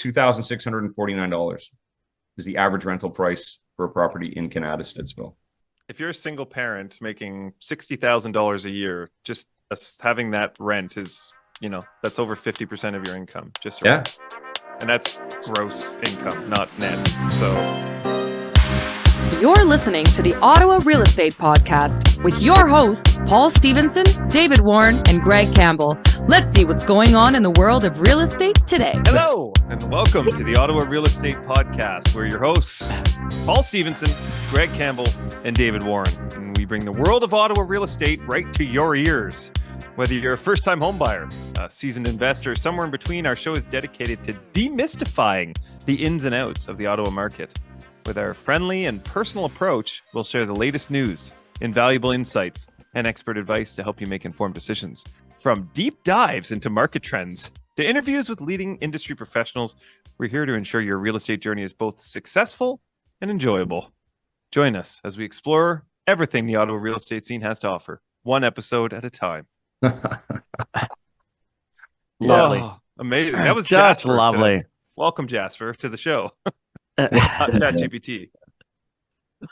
$2,649 is the average rental price for a property in Kanata, Stittsville. If you're a single parent making $60,000 a year, just having that rent is, that's over 50% of your income. Yeah. And that's gross income, not net. So you're listening to the Ottawa Real Estate Podcast with your hosts, Paul Stevenson, David Warren, and Greg Campbell. Let's see what's going on in the world of real estate today. Hello, and welcome to the Ottawa Real Estate Podcast. We're your hosts, Paul Stevenson, Greg Campbell, and David Warren. And we bring the world of Ottawa real estate right to your ears. Whether you're a first-time homebuyer, a seasoned investor, somewhere in between, our show is dedicated to demystifying the ins and outs of the Ottawa market. With our friendly and personal approach, we'll share the latest news, invaluable insights, and expert advice to help you make informed decisions. From deep dives into market trends to interviews with leading industry professionals, we're here to ensure your real estate journey is both successful and enjoyable. Join us as we explore everything the Ottawa real estate scene has to offer, one episode at a time. Lovely. Oh, amazing. That was just Jasper lovely. today. Welcome, Jasper, to the show. ChatGPT.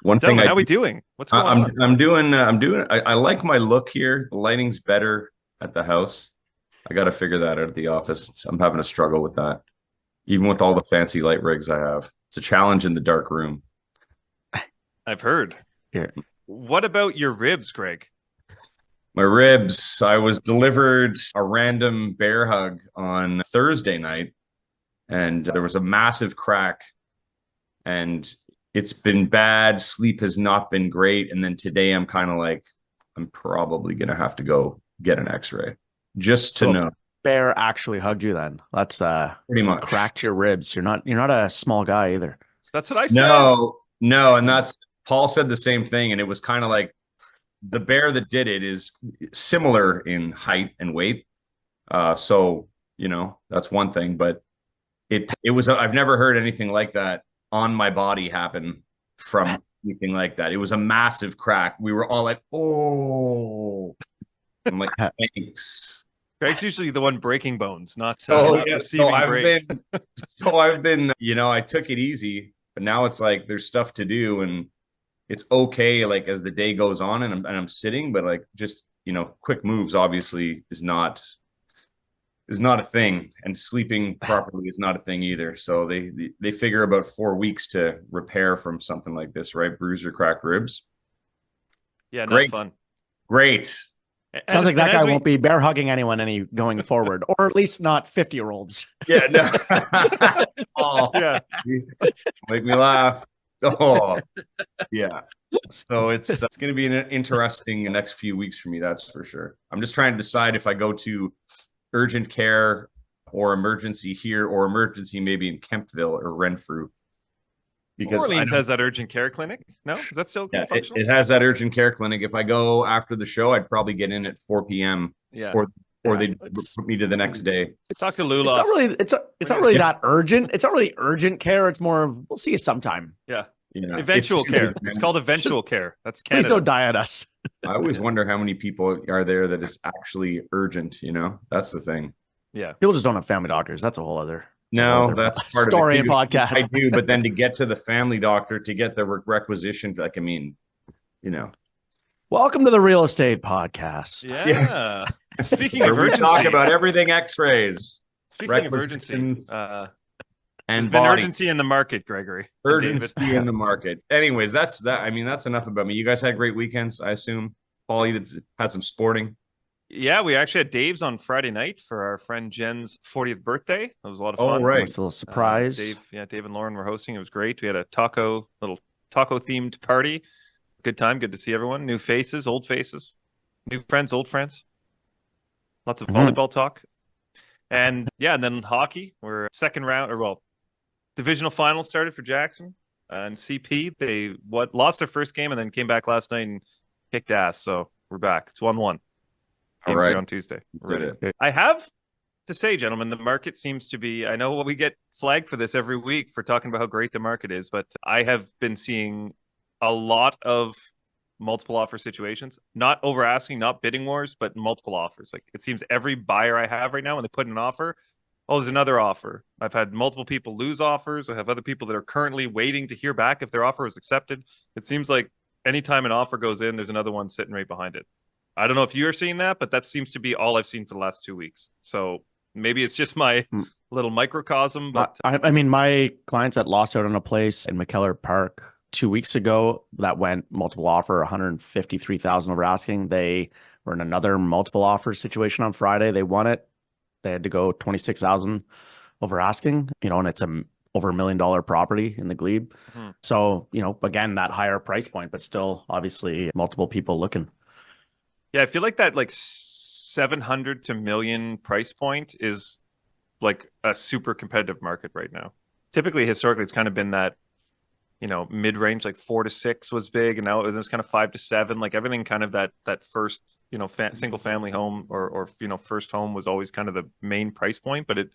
One thing, how are we doing? What's going on? I like my look here. The lighting's better at the house. I got to figure that out at the office. I'm having a struggle with that, even with all the fancy light rigs I have. It's a challenge in the dark room. I've heard. Here. What about your ribs, Greg? My ribs. I was delivered a random bear hug on Thursday night, and there was a massive crack. And it's been bad. Sleep has not been great. And then today I'm kind of like, I'm probably going to have to go get an x-ray just to know. Bear actually hugged you then. That's pretty much cracked your ribs. You're not a small guy either. That's what I said. No. And that's Paul said the same thing. And it was kind of like the bear that did it is similar in height and weight. So, that's one thing, but it was, I've never heard anything like that on my body happen from anything like that. It was a massive crack. We were all like, oh, I'm like, thanks. Greg's usually the one breaking bones, not receiving breaks. I've been, I took it easy, but now it's like, there's stuff to do and it's okay. Like as the day goes on and I'm sitting, but like, just, quick moves obviously is not a thing, and sleeping properly is not a thing either. So they figure about 4 weeks to repair from something like this, right? Bruise or cracked ribs. Yeah, great. Not fun. Great. Sounds like that guy won't be bear hugging anyone going forward, or at least not 50-year-olds. Yeah, no. Oh, yeah. Make me laugh. Oh, yeah. So it's going to be an interesting next few weeks for me, that's for sure. I'm just trying to decide if I go to urgent care or emergency here, or emergency maybe in Kemptville or Renfrew. Because Orleans has that urgent care clinic. No, is that still functional? It has that urgent care clinic. If I go after the show, I'd probably get in at 4 p.m. Yeah, or they'd put me to the next day. Talk to Lula. It's not really that urgent. It's not really urgent care. It's more of we'll see you sometime. Yeah. Eventual care. It's called eventual care. That's Canada. Please don't die at us. I always wonder how many people are there that is actually urgent. That's the thing. Yeah. People just don't have family doctors. That's a whole other. That's part story of it. and podcast. I do, but then to get to the family doctor, to get the requisition, Welcome to the Real Estate Podcast. Yeah. Speaking of urgency, talk about everything X-rays. Speaking of urgency, and been urgency in the market, Gregory. Urgency in the market. Anyways, that's that. That's enough about me. You guys had great weekends, I assume. Paul, you had some sporting. Yeah, we actually had Dave's on Friday night for our friend Jen's 40th birthday. It was a lot of fun. Oh, right. It was a little surprise. Dave and Lauren were hosting. It was great. We had a little taco themed party. Good time. Good to see everyone. New faces, old faces, new friends, old friends. Lots of volleyball talk. And then hockey. We're second round, divisional final started for Jackson and CP. They lost their first game and then came back last night and kicked ass. So we're back. It's 1-1. Game 3 on Tuesday. I have to say, gentlemen, the market seems to be, I know we get flagged for this every week for talking about how great the market is, but I have been seeing a lot of multiple offer situations, not over asking, not bidding wars, but multiple offers. Like it seems every buyer I have right now, when they put in an offer, Oh, there's another offer. I've had multiple people lose offers. I have other people that are currently waiting to hear back if their offer is accepted. It seems like anytime an offer goes in, there's another one sitting right behind it. I don't know if you're seeing that, but that seems to be all I've seen for the last 2 weeks. So maybe it's just my little microcosm. But I mean, my clients that lost out on a place in McKellar Park 2 weeks ago that went multiple offer, 153,000 over asking. They were in another multiple offer situation on Friday. They won it. They had to go 26,000 over asking, and it's over $1 million property in the glebe. Mm-hmm. So, again, that higher price point, but still obviously multiple people looking. Yeah, I feel like that like 700 to million price point is like a super competitive market right now. Typically, historically, it's kind of been that, mid-range, like 4 to 6 was big, and now it's kind of 5 to 7. Like everything kind of that first, single family home or first home was always kind of the main price point, but it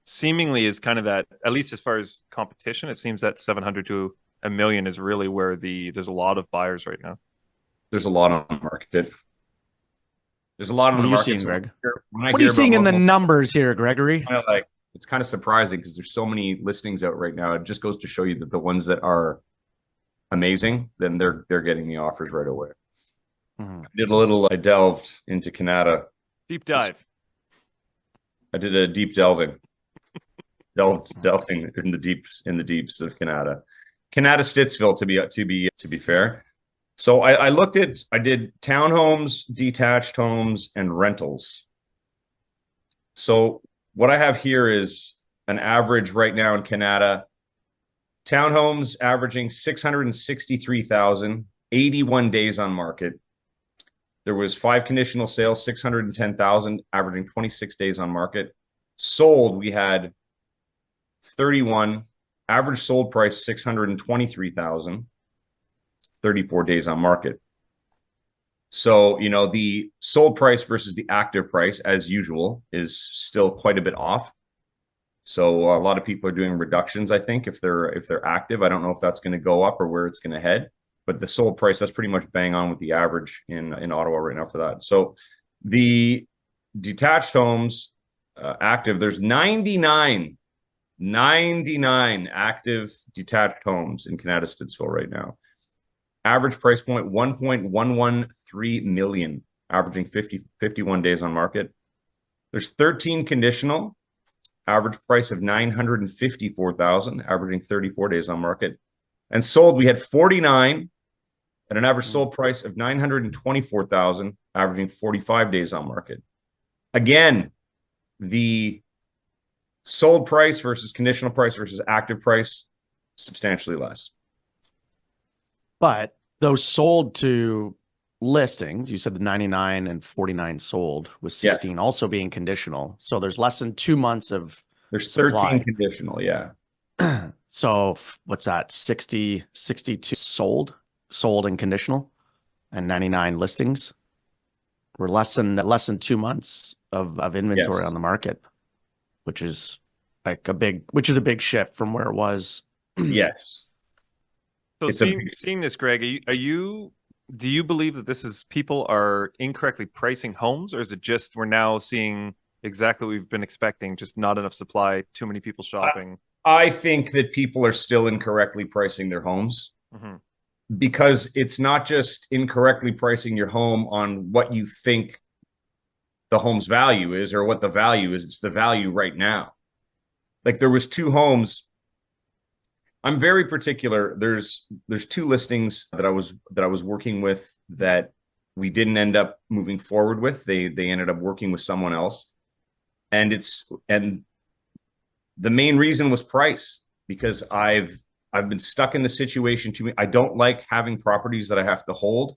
seemingly is kind of that, at least as far as competition, it seems that 700 to $1 million is really where there's a lot of buyers right now. There's a lot on the market. There's a lot on the market. What are you seeing, Greg? What are you seeing in the numbers here, Gregory? It's kind of surprising because there's so many listings out right now. It just goes to show you that the ones that are amazing, then they're getting the offers right away. Mm-hmm. I delved into Kanata. Deep dive. I did a deep delving. delving in the deeps of Kanata. Kanata Stittsville to be fair. So I did townhomes, detached homes, and rentals. So what I have here is an average right now in Kanata. Townhomes averaging 663,000, 81 days on market. There was 5 conditional sales, 610,000, averaging 26 days on market. Sold, we had 31, average sold price 623,000. 34 days on market. So, the sold price versus the active price, as usual, is still quite a bit off. So a lot of people are doing reductions, I think, if they're active. I don't know if that's going to go up or where it's going to head, but the sold price, that's pretty much bang on with the average in Ottawa right now for that. So the detached homes active, there's 99 active detached homes in Kanata Stittsville right now. Average price point, 1.113 million, averaging 51 days on market. There's 13 conditional, average price of 954,000, averaging 34 days on market. And sold, we had 49 at an average sold price of 924,000, averaging 45 days on market. Again, the sold price versus conditional price versus active price, substantially less. But those sold to listings, you said the 99 and 49 sold, with 16 also being conditional. So there's less than 2 months of there's supply. 13 conditional, yeah. So what's that? 62 sold and conditional, and 99 listings. We're less than 2 months of inventory on the market, which is a big shift from where it was. Yes. So seeing this, Greg, do you believe that this is people are incorrectly pricing homes, or is it just we're now seeing exactly what we've been expecting, just not enough supply, too many people shopping? I think that people are still incorrectly pricing their homes, because it's not just incorrectly pricing your home on what you think the home's value is or what the value is. It's the value right now. Like there was 2 homes. I'm very particular. There's 2 listings that I was working with that we didn't end up moving forward with. They ended up working with someone else, and the main reason was price, because I've been stuck in the situation I don't like having properties that I have to hold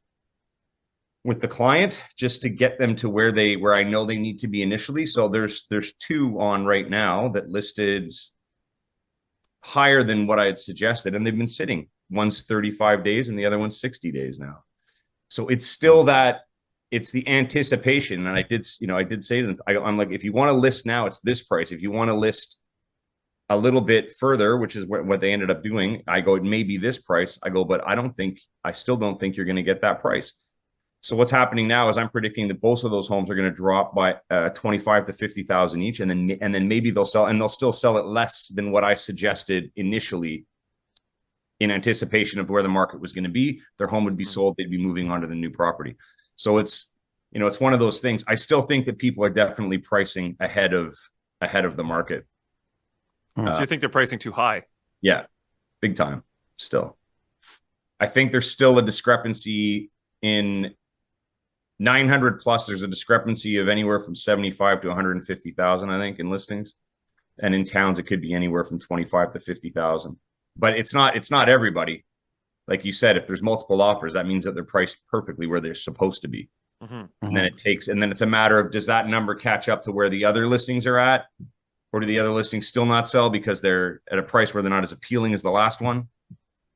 with the client just to get them to where I know they need to be initially. So there's 2 on right now that listed higher than what I had suggested, and they've been sitting. One's 35 days and the other one's 60 days now. So it's still it's the anticipation. And I did say to them, I'm like, if you want to list now, it's this price. If you want to list a little bit further, which is what they ended up doing, I go, it may be this price. I go, but I still don't think you're going to get that price. So what's happening now is I'm predicting that both of those homes are going to drop by 25 to 50,000 each, and then maybe they'll sell, and they'll still sell it less than what I suggested initially, in anticipation of where the market was going to be. Their home would be sold, they'd be moving on to the new property. So it's one of those things. I still think that people are definitely pricing ahead of the market. So you think they're pricing too high? Yeah, big time. Still, I think there's still a discrepancy in 900 plus. There's a discrepancy of anywhere from 75 to 150,000, I think, in listings, and in towns it could be anywhere from 25 to 50,000. But it's not everybody. Like you said, if there's multiple offers, that means that they're priced perfectly where they're supposed to be. And then it's a matter of, does that number catch up to where the other listings are at, or do the other listings still not sell because they're at a price where they're not as appealing as the last one?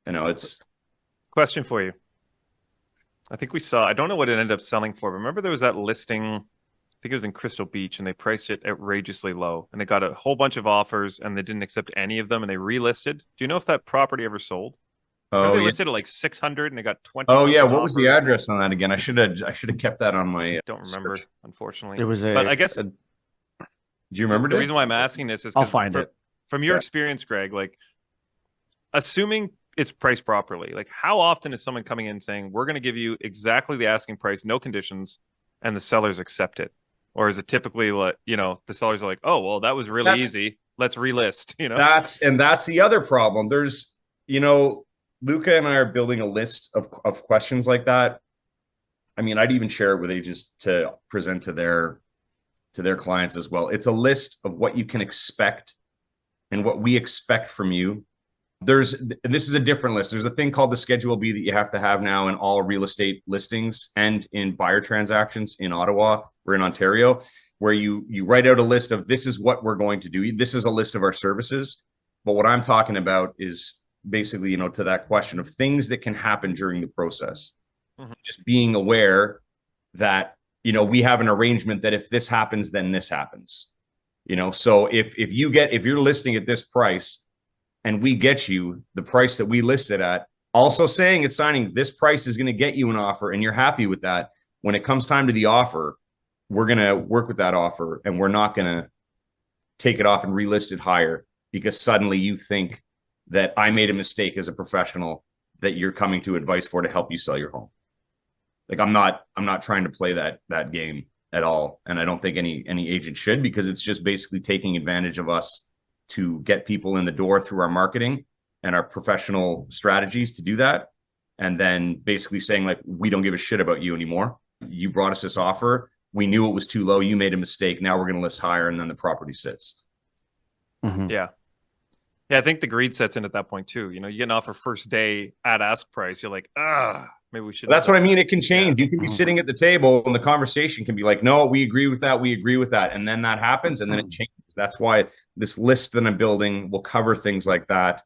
It's question for you. I think we saw, I don't know what it ended up selling for, but remember there was that listing, I think it was in Crystal Beach, and they priced it outrageously low, and they got a whole bunch of offers and they didn't accept any of them, and they relisted. Do you know if that property ever sold? They listed at like 600 and they got 20. Oh yeah, what was the address on that again? I should have kept that on my. Don't remember, unfortunately. It was but I guess. Do you remember the reason why I'm asking this is I'll find it from your experience, Greg. Like, assuming it's priced properly, like how often is someone coming in saying we're going to give you exactly the asking price, no conditions, and the sellers accept it? Or is it typically like, the sellers are like, oh well, that was really easy, let's relist? That's the other problem. There's Luca and I are building a list of questions like that. I mean, I'd even share it with agents to present to their clients as well. It's a list of what you can expect and what we expect from you. This is a different list. There's a thing called the Schedule B that you have to have now in all real estate listings and in buyer transactions in Ottawa or in Ontario, where you write out a list of, this is what we're going to do. This is a list of our services. But what I'm talking about is basically, to that question of things that can happen during the process. Just being aware that, we have an arrangement that if this happens, then this happens. So if you're listing at this price and we get you the price that we listed at, also saying it's signing, this price is going to get you an offer and you're happy with that. When it comes time to the offer, we're going to work with that offer and we're not going to take it off and relist it higher because suddenly you think that I made a mistake as a professional that you're coming to advice for to help you sell your home. Like I'm not trying to play that game at all. And I don't think any agent should, because it's just basically taking advantage of us to get people in the door through our marketing and our professional strategies to do that. And then basically saying like, we don't give a shit about you anymore. You brought us this offer. We knew it was too low. You made a mistake. Now we're going to list higher. And then the property sits. Yeah. Yeah, I think the greed sets in at that point too. You get an offer first day at ask price. You're like, maybe we should. That's what I mean. It can change. You can be sitting at the table and the conversation can be like, no, we agree with that. We agree with that. And then that happens and then it changes. That's why this list that I'm building will cover things like that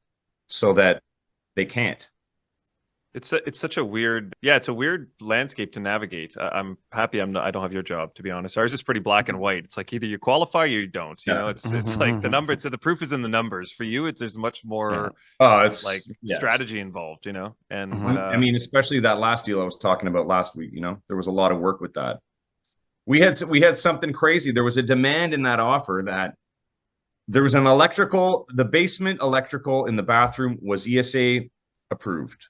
so that they can't. It's such a weird, it's a weird landscape to navigate. I'm happy I don't have your job, to be honest. Ours is pretty black and white. It's like either you qualify or you don't. It's like the number. So the proof is in the numbers. For you, there's much more. It's like strategy involved. And I mean, especially that last deal I was talking about last week. There was a lot of work with that. We had something crazy. There was a demand in that offer that there was the basement electrical in the bathroom was ESA approved,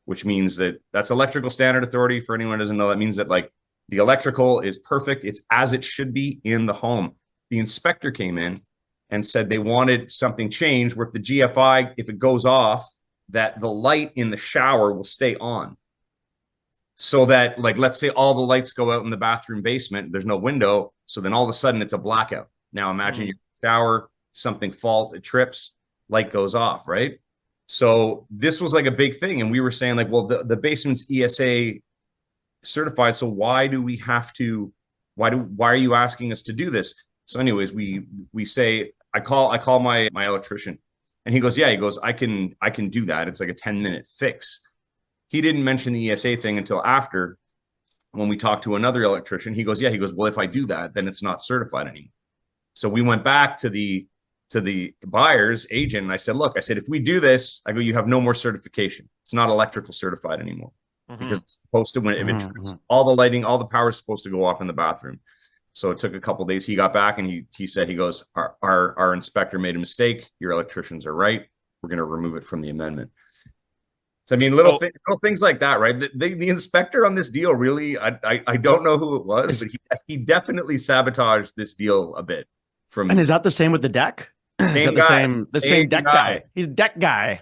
which means that's electrical standard authority. For anyone who doesn't know, that means that like the electrical is perfect. It's as it should be in the home. The inspector came in and said they wanted something changed where if the GFI, if it goes off, that the light in the shower will stay on. So that, like, let's say all the lights go out in the bathroom basement, there's no window. So then all of a sudden it's a blackout. Now imagine your shower, something fault, it trips, light goes off, right? So this was like a big thing. And we were saying like, well, the basement's ESA certified. So why do we have to, why are you asking us to do this? So anyways, we say, I call my electrician and he goes, I can do that. It's like a 10-minute fix. He didn't mention the ESA thing until after when we talked to another electrician. He goes, well, if I do that, then it's not certified anymore. So we went back to the buyer's agent and I said, look, if we do this, you have no more certification. It's not electrical certified anymore. because it's supposed to, when if it Mhm, trips, mhm. all the lighting, all the power is supposed to go off in the bathroom. So it took a couple of days. He got back and he said, he goes, our inspector made a mistake. Your electricians are right. We're going to remove it from the amendment. So I mean, little things like that, right? The inspector on this deal really, I don't know who it was, but he definitely sabotaged this deal a bit. And is that the same with the deck? Is that the same deck guy? He's deck guy.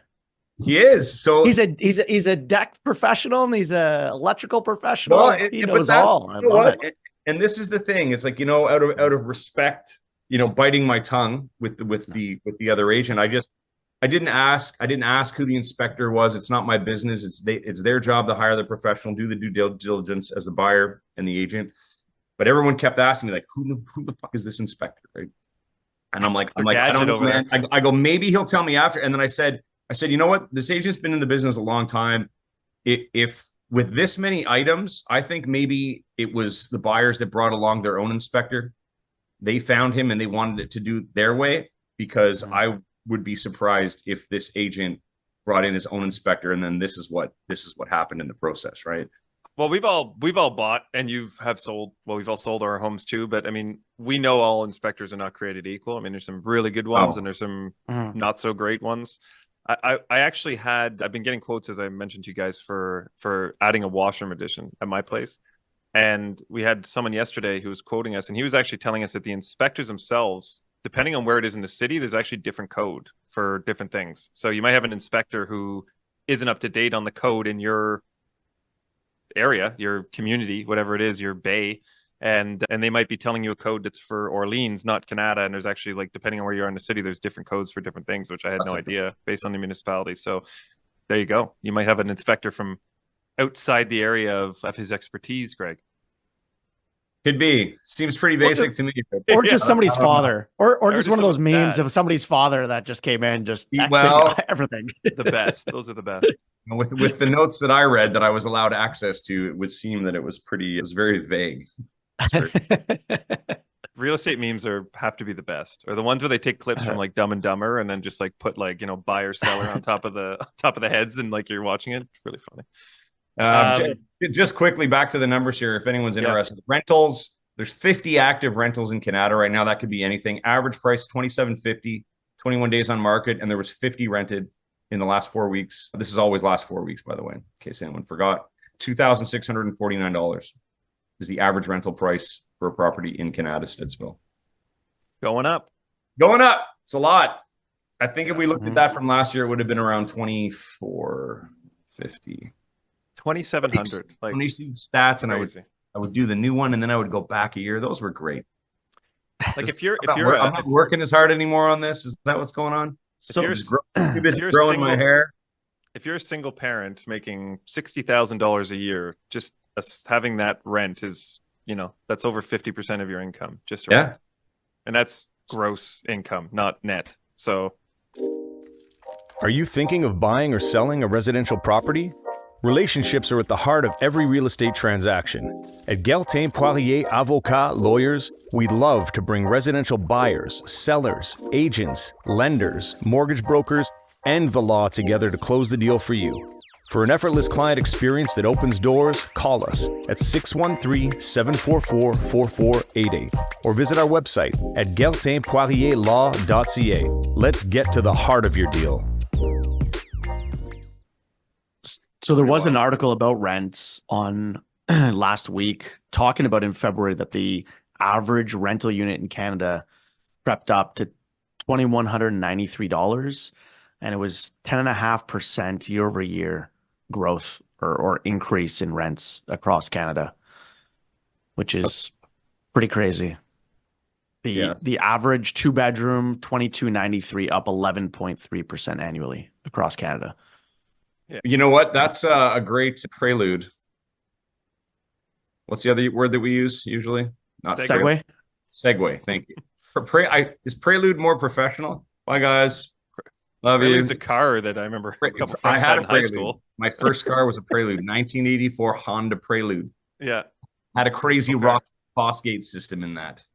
He is. So he's a deck professional and he's a electrical professional. Well, he knows all. I love it. And this is the thing. It's like, you know, out of respect, you know, biting my tongue with the other agent. I didn't ask who the inspector was. It's not my business. It's their job to hire the professional, do the due diligence as the buyer and the agent. But everyone kept asking me, like, who the fuck is this inspector, right? And I'm like, I don't know, man. I go, maybe he'll tell me after. And then I said, you know what? This agent's been in the business a long time. If with this many items, I think maybe it was the buyers that brought along their own inspector. They found him and they wanted it to do their way, because I would be surprised if this agent brought in his own inspector and then this is what happened in the process, right? Well, we've all bought, and we've all sold our homes too. But I mean, we know all inspectors are not created equal. I mean, there's some really good ones and there's some not so great ones. I've been getting quotes, as I mentioned to you guys, for adding a washroom addition at my place. And we had someone yesterday who was quoting us, and he was actually telling us that the inspectors themselves, depending on where it is in the city, there's actually different code for different things. So you might have an inspector who isn't up to date on the code in your area, your community, whatever it is, your bay, and they might be telling you a code that's for Orleans, not Kanata. And there's actually, like, depending on where you are in the city, there's different codes for different things, which I had no idea based on the municipality. So there you go. You might have an inspector from outside the area of his expertise, Greg. Could be. Seems pretty basic to me. Or just somebody's father. Or just one of those memes of somebody's father that just came in, just everything. The best. Those are the best. With the notes that I read that I was allowed access to, it would seem that it was very vague. Real estate memes have to be the best, or the ones where they take clips from like Dumb and Dumber and then just like put, like, you know, buyer seller on top of the heads, and like you're watching it. It's really funny. Just quickly back to the numbers here, if anyone's interested. Rentals, there's 50 active rentals in Kanata right now. That could be anything. Average price $27.50, 21 days on market, and there was 50 rented in the last 4 weeks. This is always last 4 weeks, by the way, in case anyone forgot. $2,649 is the average rental price for a property in Kanata, Stittsville. Going up. It's a lot. I think if we looked at that from last year, it would have been around $2,450. 2,700. Like, when you see the stats, crazy. and I would do the new one, and then I would go back a year. Those were great. Like, I'm not working as hard anymore on this. Is that what's going on? So too busy growing my hair. If you're a single parent making $60,000 a year, just having that rent is, you know, that's over 50% of your income. Just rent. And that's gross income, not net. So, are you thinking of buying or selling a residential property? Relationships are at the heart of every real estate transaction. At Geltin Poirier Avocats Lawyers, we love to bring residential buyers, sellers, agents, lenders, mortgage brokers, and the law together to close the deal for you. For an effortless client experience that opens doors, call us at 613-744-4488 or visit our website at geltinpoirierlaw.ca. Let's get to the heart of your deal. So there was an article about rents on last week talking about in February that the average rental unit in Canada crept up to $2,193, and it was 10.5% year over year growth or increase in rents across Canada, which is pretty crazy. The average 2-bedroom, $2,293, up 11.3% annually across Canada. Yeah. You know what? That's a great prelude. What's the other word that we use usually? Not segue. Segue. Thank you. Is prelude more professional? Bye, guys. Love Prelude's you. a car that I remember a couple friends I had in high school. My first car was a Prelude, 1984 Honda Prelude. Yeah. Had a crazy rock Fosgate system in that.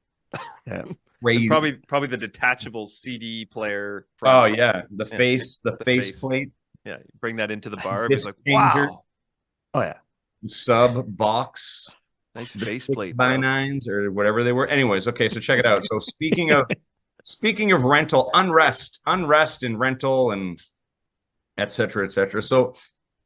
Yeah. Crazy. Probably the detachable CD player. The face plate. Yeah, you bring that into the bar. It's like, wow. Oh yeah. sub box Nice faceplate, bro. 6x9s or whatever they were. Anyways, okay, so check it out. So speaking of rental, unrest in rental and et cetera, et cetera. So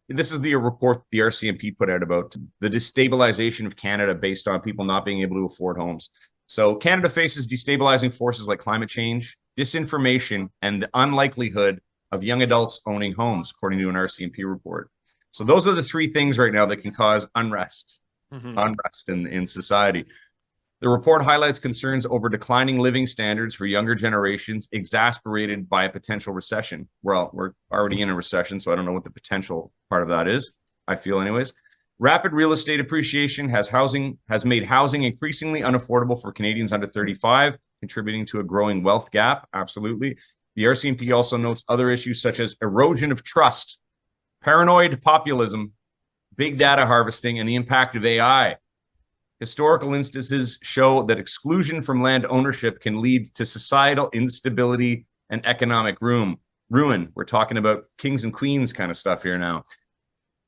this is the report the RCMP put out about the destabilization of Canada based on people not being able to afford homes. So Canada faces destabilizing forces like climate change, disinformation, and the unlikelihood of young adults owning homes, according to an RCMP report. So those are the three things right now that can cause unrest in society. The report highlights concerns over declining living standards for younger generations, exacerbated by a potential recession. Well, we're already in a recession, so I don't know what the potential part of that is. I feel anyways. Rapid real estate appreciation has made housing increasingly unaffordable for Canadians under 35, contributing to a growing wealth gap. Absolutely. The RCMP also notes other issues such as erosion of trust, paranoid populism, big data harvesting, and the impact of AI. Historical instances show that exclusion from land ownership can lead to societal instability and economic ruin. We're talking about kings and queens kind of stuff here now.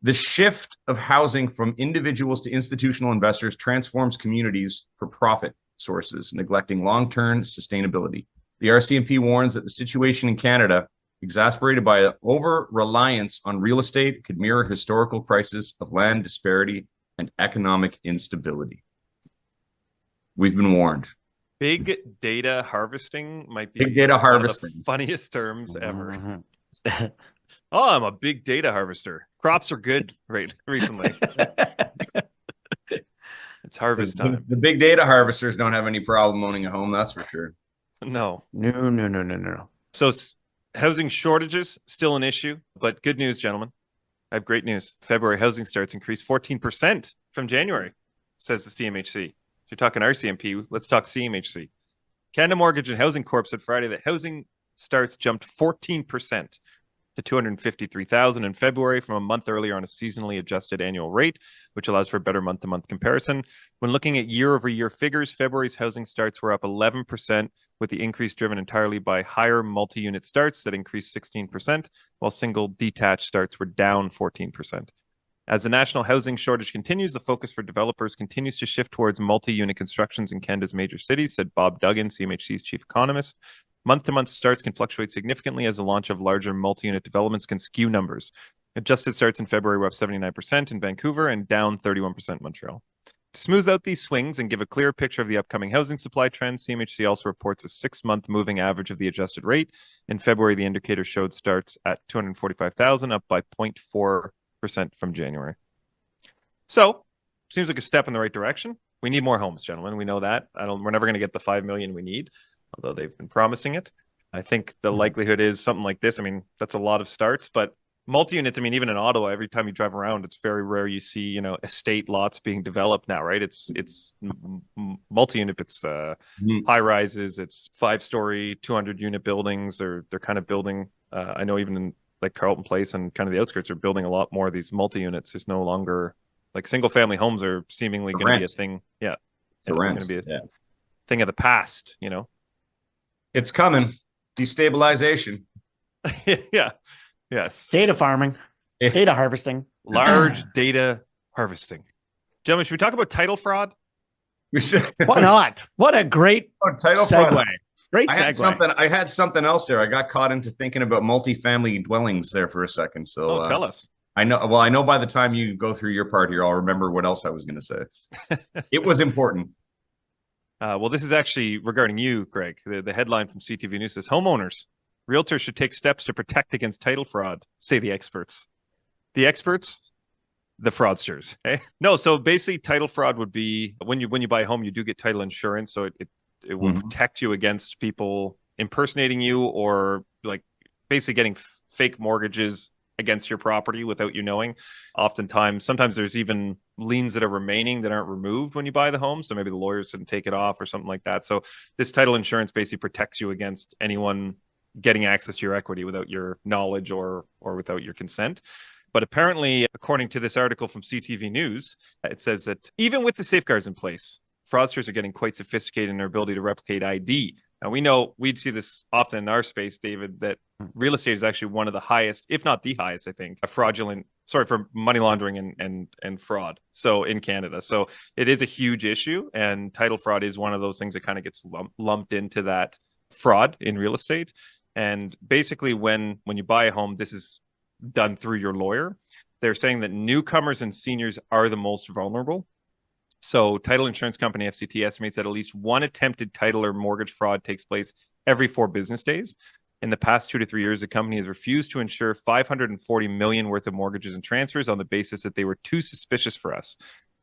The shift of housing from individuals to institutional investors transforms communities for profit sources, neglecting long-term sustainability. The RCMP warns that the situation in Canada, exacerbated by an over-reliance on real estate, could mirror historical crisis of land disparity and economic instability. We've been warned. Big data harvesting might be Big data one harvesting. of the funniest terms ever. Mm-hmm. Oh, I'm a big data harvester. Crops are good recently. It's harvest time. The big data harvesters don't have any problem owning a home, that's for sure. No. No. So housing shortages, still an issue, but good news, gentlemen. I have great news. February housing starts increased 14% from January, says the CMHC. So you're talking RCMP, let's talk CMHC. Canada Mortgage and Housing Corp said Friday that housing starts jumped 14% to 253,000 in February from a month earlier on a seasonally adjusted annual rate, which allows for a better month-to-month comparison. When looking at year-over-year figures, February's housing starts were up 11%, with the increase driven entirely by higher multi-unit starts that increased 16%, while single detached starts were down 14%. As the national housing shortage continues, the focus for developers continues to shift towards multi-unit constructions in Canada's major cities, said Bob Duggan, CMHC's chief economist. Month-to-month starts can fluctuate significantly as the launch of larger multi-unit developments can skew numbers. Adjusted starts in February were up 79% in Vancouver and down 31% in Montreal. To smooth out these swings and give a clearer picture of the upcoming housing supply trends, CMHC also reports a 6-month moving average of the adjusted rate. In February, the indicator showed starts at 245,000, up by 0.4% from January. So, seems like a step in the right direction. We need more homes, gentlemen. We know that. We're never going to get the 5 million we need, although they've been promising it. I think the likelihood is something like this. I mean, that's a lot of starts, but multi-units, I mean, even in Ottawa, every time you drive around, it's very rare you see, estate lots being developed now, right? It's multi-unit, it's high rises, it's 5-story, 200-unit buildings. They're kind of building, I know even in like Carleton Place and kind of the outskirts are building a lot more of these multi-units. There's no longer, like, single-family homes are seemingly going to be a thing. Yeah. For rent. Going to be a thing of the past, It's coming. Destabilization. Yeah. Yes. Data farming, data harvesting, large data harvesting. Gentlemen, should we talk about title fraud? We should. Why not? What a great title segue. fraud. Great I segue. had something else there. I got caught into thinking about multifamily dwellings there for a second. So tell us. I know by the time you go through your part here, I'll remember what else I was going to say. It was important. Well, this is actually regarding you, Greg. The headline from CTV News says, homeowners, realtors should take steps to protect against title fraud, say the experts. The experts? The fraudsters. Eh? No, so basically title fraud would be when you buy a home, you do get title insurance. So it will protect you against people impersonating you or like basically getting fake mortgages against your property without you knowing. Sometimes there's even liens that are remaining that aren't removed when you buy the home. So maybe the lawyers didn't take it off or something like that. So this title insurance basically protects you against anyone getting access to your equity without your knowledge or without your consent. But apparently, according to this article from CTV News, it says that even with the safeguards in place, fraudsters are getting quite sophisticated in their ability to replicate ID And we know we'd see this often in our space, David, that real estate is actually one of the highest, if not the highest, I think, for money laundering and fraud. So in Canada. So it is a huge issue. And title fraud is one of those things that kind of gets lumped into that fraud in real estate. And basically when you buy a home, this is done through your lawyer. They're saying that newcomers and seniors are the most vulnerable. So title insurance company FCT estimates that at least one attempted title or mortgage fraud takes place every 4 business days. In the past 2 to 3 years, the company has refused to insure $540 million worth of mortgages and transfers on the basis that they were too suspicious for us.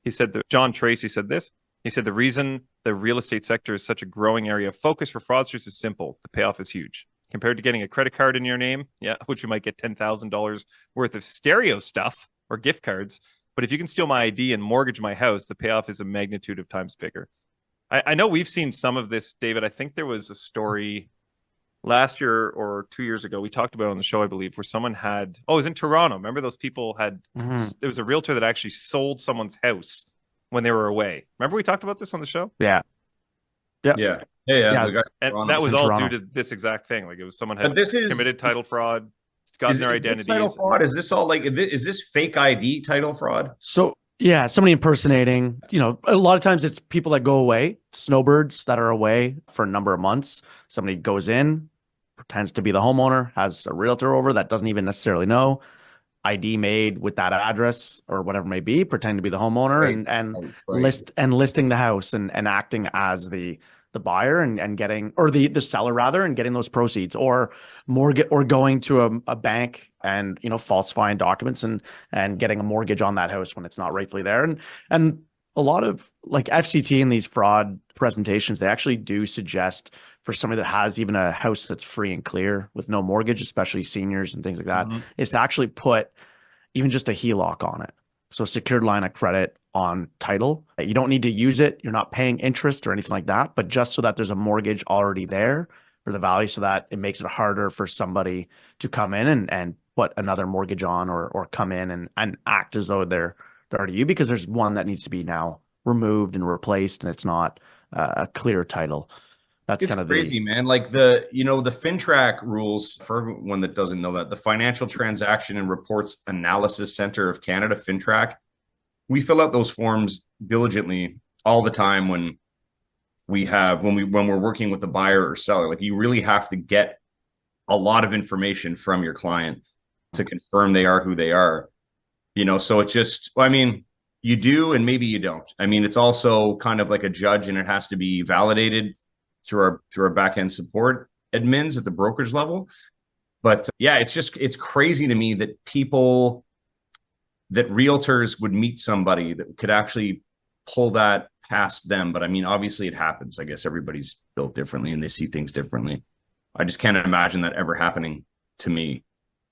He said that John Tracy said this. He said the reason the real estate sector is such a growing area of focus for fraudsters is simple. The payoff is huge. Compared to getting a credit card in your name, which you might get $10,000 worth of stereo stuff or gift cards. But if you can steal my ID and mortgage my house, the payoff is a magnitude of times bigger. I know we've seen some of this, David. I think there was a story last year or 2 years ago we talked about it on the show, I believe, where someone it was in Toronto. Remember those people there was a realtor that actually sold someone's house when they were away. Remember we talked about this on the show? Yeah. Yeah. And that was all due to this exact thing. Like it was someone had committed title fraud, gotten their identities. Title fraud? Is this all is this fake ID title fraud? So yeah, somebody impersonating, a lot of times it's people that go away, snowbirds that are away for a number of months. Somebody goes in, pretends to be the homeowner, has a realtor over that doesn't even necessarily know, ID made with that address or whatever it may be, pretending to be the homeowner, and listing the house and acting as the buyer and getting, or the seller rather, and getting those proceeds, or mortgage, or going to a bank and falsifying documents and getting a mortgage on that house when it's not rightfully there. And a lot of like FCT in these fraud presentations, they actually do suggest for somebody that has even a house that's free and clear with no mortgage, especially seniors and things like that, is to actually put even just a HELOC on it. So secured line of credit on title. You don't need to use it. You're not paying interest or anything like that, but just so that there's a mortgage already there for the value, so that it makes it harder for somebody to come in and put another mortgage on or come in and act as though they're already you, because there's one that needs to be now removed and replaced and it's not a clear title. It's kind of crazy, man. Like the FINTRAC rules, for everyone that doesn't know that, the Financial Transaction and Reports Analysis Center of Canada, FINTRAC, we fill out those forms diligently all the time when we're working with the buyer or seller. Like you really have to get a lot of information from your client to confirm they are who they are. So it's just, you do and maybe you don't. It's also kind of like a judge, and it has to be validated through our back-end support admins at the brokerage level. But it's crazy to me that realtors would meet somebody that could actually pull that past them. But obviously it happens. I guess everybody's built differently and they see things differently. I just can't imagine that ever happening to me,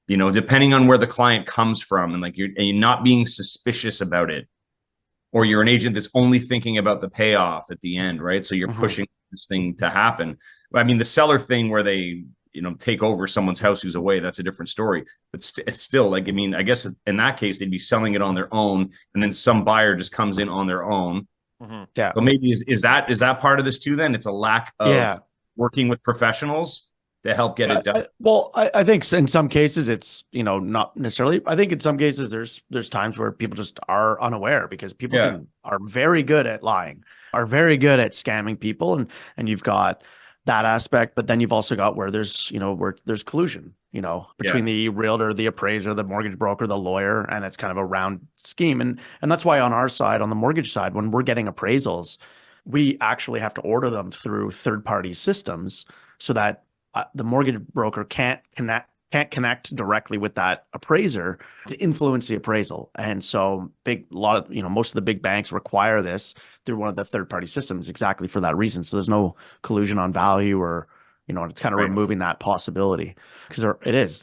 depending on where the client comes from, and you're not being suspicious about it, or you're an agent that's only thinking about the payoff at the end, right? So you're pushing this thing to happen. The seller thing where they, take over someone's house who's away, that's a different story. But it's still I guess in that case, they'd be selling it on their own, and then some buyer just comes in on their own. Yeah. So maybe is that part of this too? Then it's a lack of working with professionals to help get it done. I think in some cases it's, not necessarily. I think in some cases there's times where people just are unaware, because people are very good at lying, are very good at scamming people, and you've got that aspect, but then you've also got where there's collusion, between the realtor, the appraiser, the mortgage broker, the lawyer, and it's kind of a round scheme. And that's why on our side, on the mortgage side, when we're getting appraisals, we actually have to order them through third-party systems so that the mortgage broker can't connect directly with that appraiser to influence the appraisal. And so most of the big banks require this through one of the third-party systems exactly for that reason. So there's no collusion on value, or, it's kind of removing that possibility, because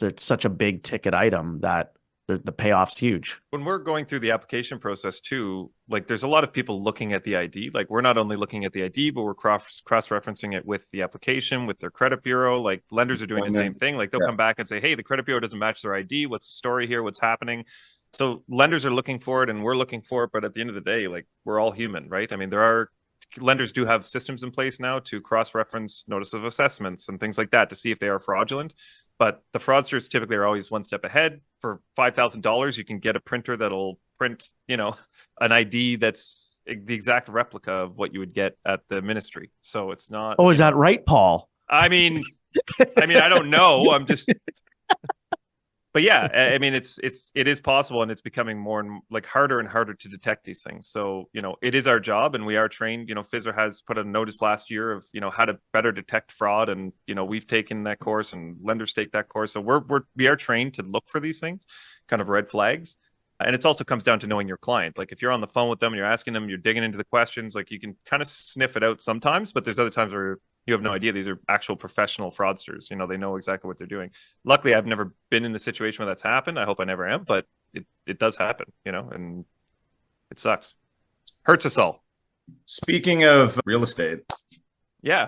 it's such a big ticket item that the payoff's huge. When we're going through the application process too, there's a lot of people looking at the ID. We're not only looking at the ID, but we're cross-referencing it with the application, with their credit bureau. Lenders are doing the same thing. They'll come back and say, hey, the credit bureau doesn't match their ID. What's the story here? What's happening? So lenders are looking for it and we're looking for it. But at the end of the day, we're all human, right? There are lenders do have systems in place now to cross-reference notice of assessments and things like that to see if they are fraudulent. But the fraudsters typically are always one step ahead. For $5,000, you can get a printer that'll print, an ID that's the exact replica of what you would get at the ministry. So it's not. Oh, is that right, Paul? I mean, I don't know. I'm just. But yeah, I mean, it is possible, and it's becoming more and like harder and harder to detect these things. So, it is our job, and we are trained. FISR has put a notice last year of, how to better detect fraud, and we've taken that course, and lenders take that course. So we are trained to look for these things, kind of red flags. And it also comes down to knowing your client. Like if you're on the phone with them and you're asking them, you're digging into the questions, like you can kind of sniff it out sometimes, but there's other times where you have no idea. These are actual professional fraudsters. They know exactly what they're doing. Luckily, I've never been in the situation where that's happened. I hope I never am, but it does happen, and it sucks. Hurts us all. Speaking of real estate. Yeah.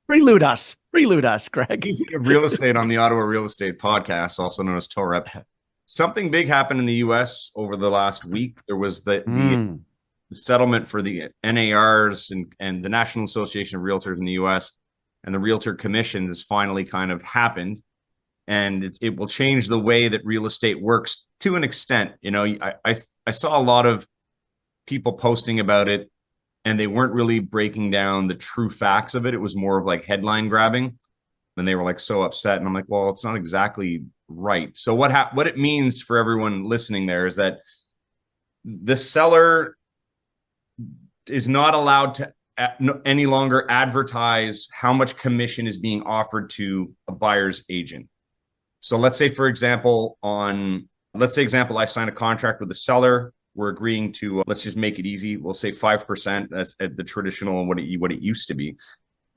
Prelude us, Greg. Speaking of real estate on the Ottawa Real Estate Podcast, also known as TOREP. Something big happened in the U.S. over the last week. There was the settlement for the NARs and the National Association of Realtors in the U.S. and the Realtor Commission has finally kind of happened. And it will change the way that real estate works to an extent. I saw a lot of people posting about it, and they weren't really breaking down the true facts of it. It was more of like headline grabbing. And they were like so upset. And I'm like, well, it's not exactly right. So what it means for everyone listening there is that the seller is not allowed to any longer advertise how much commission is being offered to a buyer's agent. So let's say, for example, I sign a contract with the seller. We're agreeing to, let's just make it easy. We'll say 5%. That's the traditional, what it used to be.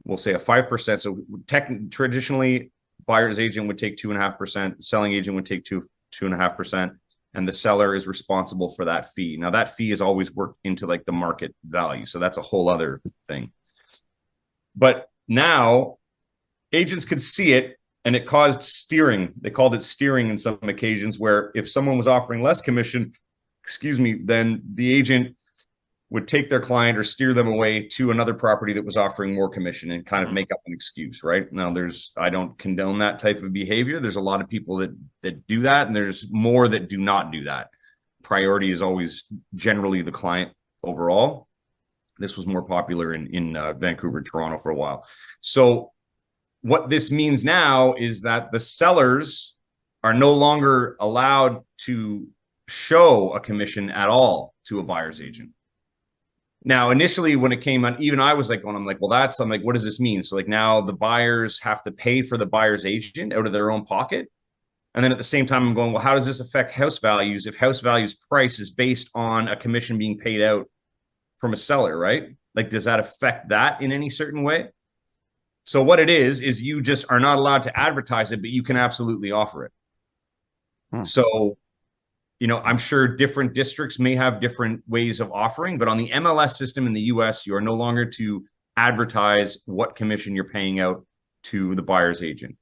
We'll say a 5%. So traditionally, buyer's agent would take 2.5%, selling agent would take 2.5%, and the seller is responsible for that fee. Now that fee is always worked into like the market value. So that's a whole other thing. But now agents could see it, and it caused steering. They called it steering in some occasions, where if someone was offering less commission, then the agent would take their client or steer them away to another property that was offering more commission and kind of make up an excuse, right? Now I don't condone that type of behavior. There's a lot of people that do that, and there's more that do not do that. Priority is always generally the client overall. This was more popular in Vancouver, Toronto for a while. So what this means now is that the sellers are no longer allowed to show a commission at all to a buyer's agent. Now, initially, when it came on, even I was like, I'm like, what does this mean? So like now the buyers have to pay for the buyer's agent out of their own pocket. And then at the same time, I'm going, well, how does this affect house values if house values price is based on a commission being paid out from a seller, right? Like, does that affect that in any certain way? So what it is you just are not allowed to advertise it, but you can absolutely offer it. So I'm sure different districts may have different ways of offering, but on the MLS system in the US, you are no longer to advertise what commission you're paying out to the buyer's agent.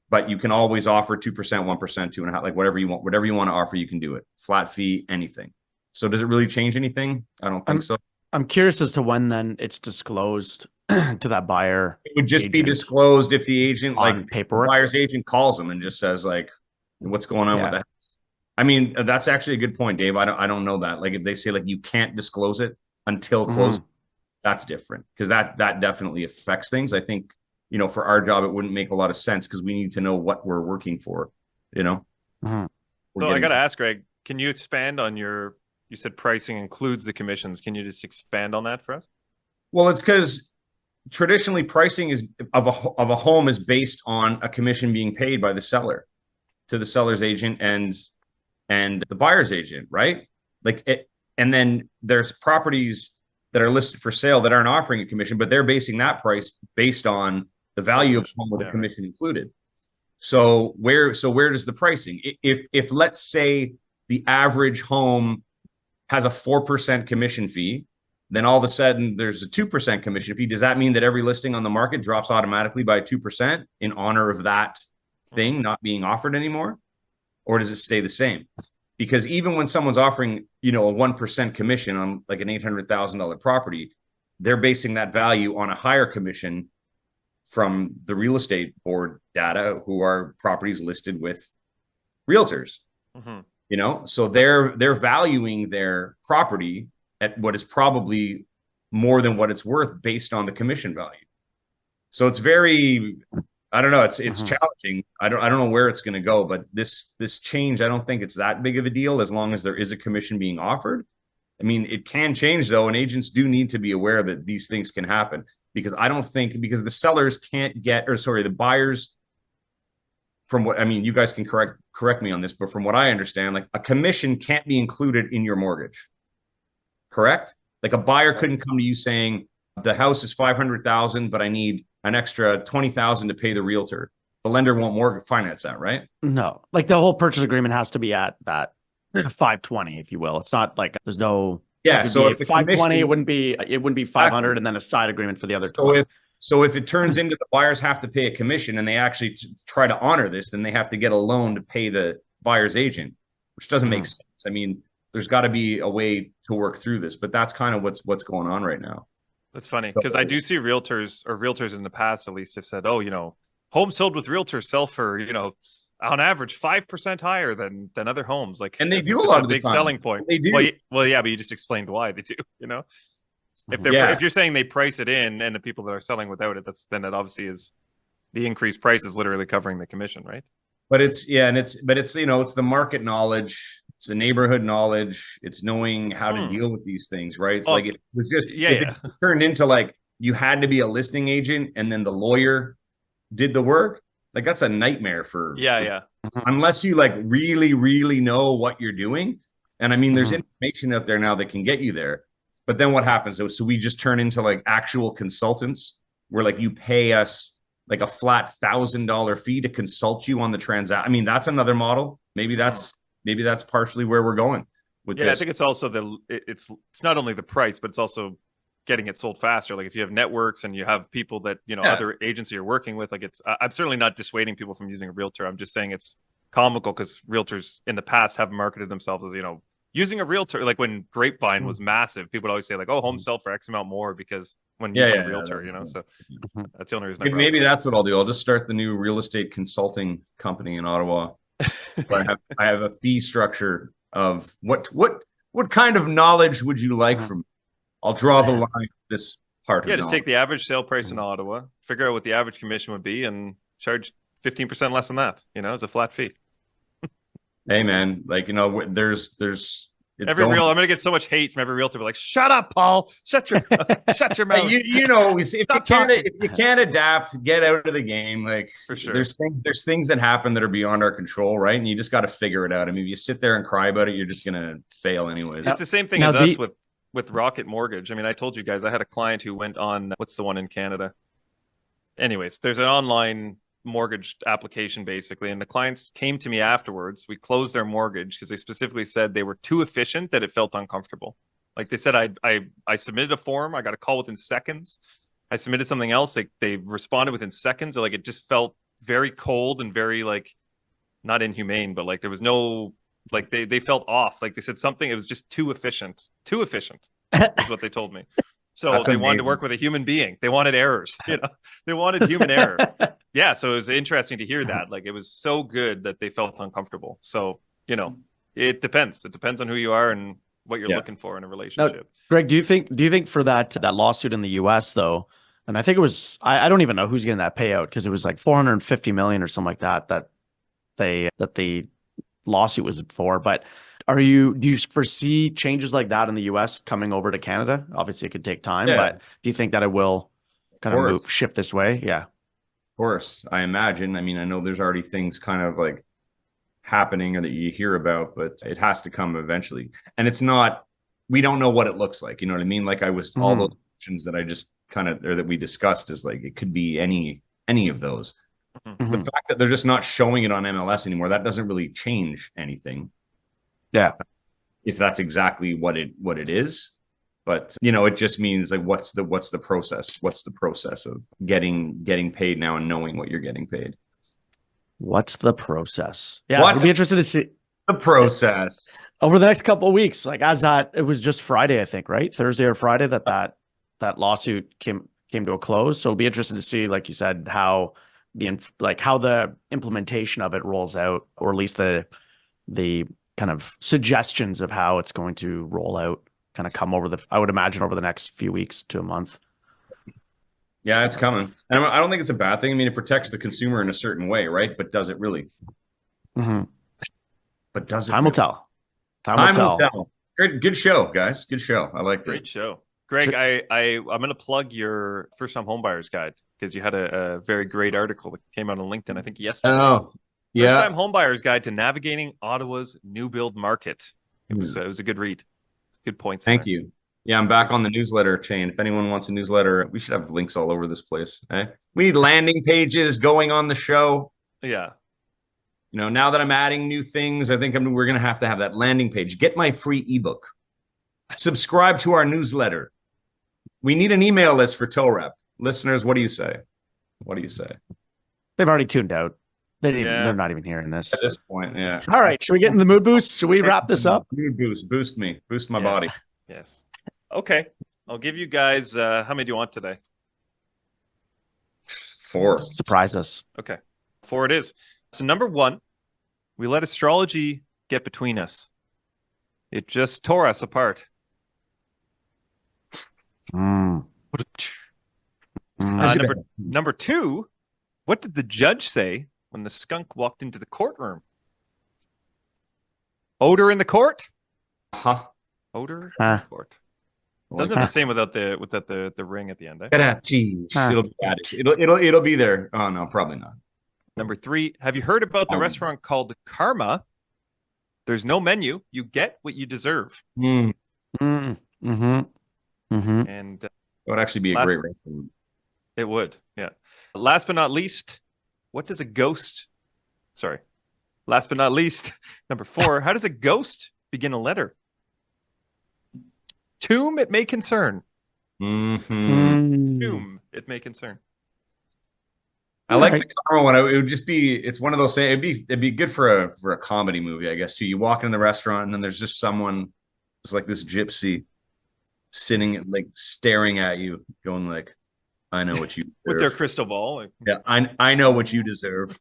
But you can always offer 2%, 1%, 2.5%, like whatever you want to offer, you can do it. Flat fee, anything. So does it really change anything? I don't think so. I'm curious as to when then it's disclosed to that buyer. It would just be disclosed if the agent, like paperwork, the buyer's agent calls them and just says like, what's going on with that? I mean, that's actually a good point, Dave. I don't know that. Like if they say like you can't disclose it until close, that's different, because that definitely affects things. I think, for our job, it wouldn't make a lot of sense because we need to know what we're working for, So I got to ask, Greg, can you expand on you said pricing includes the commissions. Can you just expand on that for us? Well, it's because traditionally pricing of a home is based on a commission being paid by the seller to the seller's agent and the buyer's agent, right? And then there's properties that are listed for sale that aren't offering a commission, but they're basing that price based on the value of the home with the commission included. So where does the pricing? If let's say the average home has a 4% commission fee, then all of a sudden there's a 2% commission fee. Does that mean that every listing on the market drops automatically by 2% in honor of that thing not being offered anymore? Or does it stay the same? Because even when someone's offering, a 1% commission on like an $800,000 property, they're basing that value on a higher commission from the real estate board data, who are properties listed with realtors. So they're valuing their property at what is probably more than what it's worth based on the commission value. So it's very, I don't know, it's challenging. I don't know where it's going to go, but this change, I don't think it's that big of a deal as long as there is a commission being offered. I mean, it can change though, and agents do need to be aware that these things can happen, because I don't think, because the sellers can't get, or sorry, the buyers, from what, I mean, you guys can correct me on this, but from what I understand, like a commission can't be included in your mortgage. Correct? Like a buyer couldn't come to you saying the house is 500,000, but I need an extra 20,000 to pay the realtor. The lender won't mortgage finance that, right? No, like the whole purchase agreement has to be at that 520, if you will. It's not like there's no. Yeah. So if 520, it wouldn't be 500, and then a side agreement for the other. So if it turns into the buyers have to pay a commission and they actually try to honor this, then they have to get a loan to pay the buyer's agent, which doesn't make sense. I mean, there's got to be a way to work through this, but that's kind of what's going on right now. That's funny, because I do see realtors in the past at least have said, oh, homes sold with realtors sell for, on average 5% higher than other homes. Like, and they do a lot of big the time. Selling point. They do. Well, yeah, but you just explained why they do. If you're saying they price it in, and the people that are selling without it, then it obviously is the increased price is literally covering the commission, right? But it's it's the market knowledge, it's the neighborhood knowledge, it's knowing how to deal with these things, right? It's like it was just it turned into like you had to be a listing agent and then the lawyer did the work. Like that's a nightmare for unless you like really, really know what you're doing. And I mean, there's information out there now that can get you there. But then what happens? So we just turn into like actual consultants where like you pay us like a flat $1,000 fee to consult you on the transaction. I mean, that's another model. Maybe that's partially where we're going with this. I think it's also it's not only the price, but it's also getting it sold faster. Like if you have networks and you have people that, other agents you're working with, like I'm certainly not dissuading people from using a realtor. I'm just saying it's comical because realtors in the past have marketed themselves as, using a realtor. Like when Grapevine was massive, people would always say like, oh, homes sell for X amount more because when using a realtor, so that's the only reason. Maybe that's what I'll do. I'll just start the new real estate consulting company in Ottawa. I have a fee structure of what kind of knowledge would you like from me? I'll draw the line this part. Yeah, just take the average sale price in Ottawa, figure out what the average commission would be, and charge 15% less than that. As a flat fee. Hey man, like there's I'm gonna get so much hate from every realtor. Like, shut up, Paul. Shut your mouth. If you can't adapt, get out of the game. Like for sure. There's things that happen that are beyond our control, right? And you just got to figure it out. I mean, if you sit there and cry about it, you're just gonna fail anyways. It's the same thing as us with Rocket Mortgage. I mean, I told you guys I had a client who went on, what's the one in Canada? Anyways, there's an online mortgage application basically, and the clients came to me afterwards. We closed their mortgage because they specifically said they were too efficient, that it felt uncomfortable. Like they said, I submitted a form, I got a call within seconds. I submitted something else, they responded within seconds. Like it just felt very cold and very like not inhumane, but like there was no, like they felt off. Like they said something, it was just too efficient is what they told me. So they wanted to work with a human being. They wanted errors. They wanted human error. Yeah. So it was interesting to hear that. Like it was so good that they felt uncomfortable. So, it depends. It depends on who you are and what you're looking for in a relationship. Now, Greg, do you think for that lawsuit in the US though, and I think it was, I don't even know who's getting that payout because it was like 450 million or something like that the lawsuit was for, but do you foresee changes like that in the US coming over to Canada? Obviously it could take time, but do you think that it will kind of shift this way? Yeah. Of course, I imagine. I mean, I know there's already things kind of like happening or that you hear about, but it has to come eventually. And it's not, we don't know what it looks like. You know what I mean? Like all those options that I just or that we discussed is like, it could be any of those. The fact that they're just not showing it on MLS anymore, that doesn't really change anything. Yeah. If that's exactly what it is. But it just means like what's the process? What's the process of getting paid now and knowing what you're getting paid? What's the process? Yeah, I'd be interested to see the process over the next couple of weeks. Like it was just Friday, I think, right? Thursday or Friday that that lawsuit came to a close. So it'll be interesting to see, like you said, how the implementation of it rolls out, or at least the kind of suggestions of how it's going to roll out kind of come I would imagine over the next few weeks to a month. Yeah, it's coming. And I don't think it's a bad thing. I mean, it protects the consumer in a certain way, right? But does it really? Mm-hmm. But does it? Time will tell. Time will tell. Good show, guys. Good show. I like that. Great show. Greg, I'm going to plug your first-time homebuyers guide because you had a very great article that came out on LinkedIn, I think yesterday. Oh, yeah. First-time homebuyers guide to navigating Ottawa's new build market. It was a good read. Good points. Thank you. Yeah, I'm back on the newsletter chain. If anyone wants a newsletter, we should have links all over this place. Eh? We need landing pages going on the show. Yeah. Now that I'm adding new things, I think we're going to have that landing page. Get my free ebook. Subscribe to our newsletter. We need an email list for tow rep. Listeners, what do you say? What do you say? They've already tuned out. They're not even hearing this. At this point, yeah. All right. Should we get in the mood boost? Should we wrap this up? Mood boost. Boost me. Boost my body. Yes. Okay. I'll give you guys, how many do you want today? 4. Surprise us. Okay. 4 it is. So number 1, we let astrology get between us. It just tore us apart. Number 2, what did the judge say when the skunk walked into the courtroom? Odor in the court? Huh? Odor in the court. Doesn't have the same without the ring at the end. It'll be added. It'll be there. Oh no, probably not. Number 3, have you heard about the restaurant called Karma? There's no menu. You get what you deserve. Mm. And it would actually be a great restaurant. It would, yeah. Last but not least, last but not least, number 4, how does a ghost begin a letter? Tomb it may concern. Mm-hmm. Tomb it may concern. I like the Karma one. It would just be, it's one of those things. It'd be good for a comedy movie, I guess, too. You walk in the restaurant and then there's just someone, it's like this gypsy sitting, like staring at you, going like, I know what you deserve. With their crystal ball. Yeah, I know what you deserve.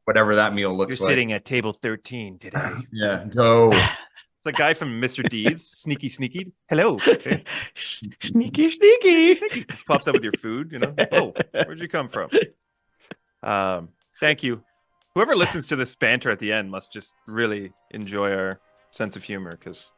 whatever that meal looks You're like. sitting at table 13 today. Yeah, go. It's a guy from Mr. D's. Sneaky. Hello. Sneaky. Just pops up with your food, Oh, where'd you come from? Thank you. Whoever listens to this banter at the end must just really enjoy our sense of humor, because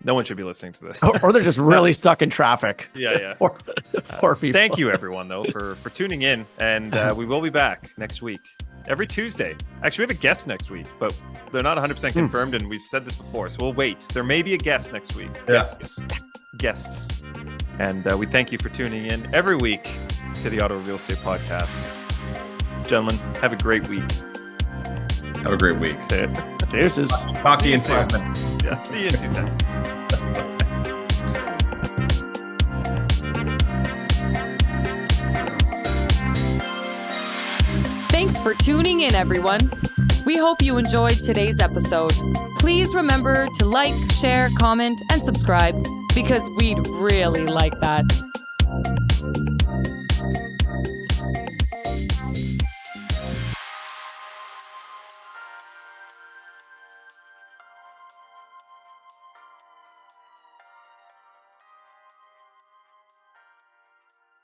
no one should be listening to this. or they're just really stuck in traffic. Yeah. Poor people. Thank you, everyone, though, for tuning in. And we will be back next week. Every Tuesday. Actually, we have a guest next week, but they're not 100% confirmed, and we've said this before, so we'll wait. There may be a guest next week. Yeah. Guests. And we thank you for tuning in every week to the Ottawa Real Estate Podcast. Gentlemen, have a great week. Have a great week. Deuces. Talk to you in 5 minutes. Yeah, see you in 2 seconds. Thanks for tuning in, everyone. We hope you enjoyed today's episode. Please remember to like, share, comment, and subscribe, because we'd really like that.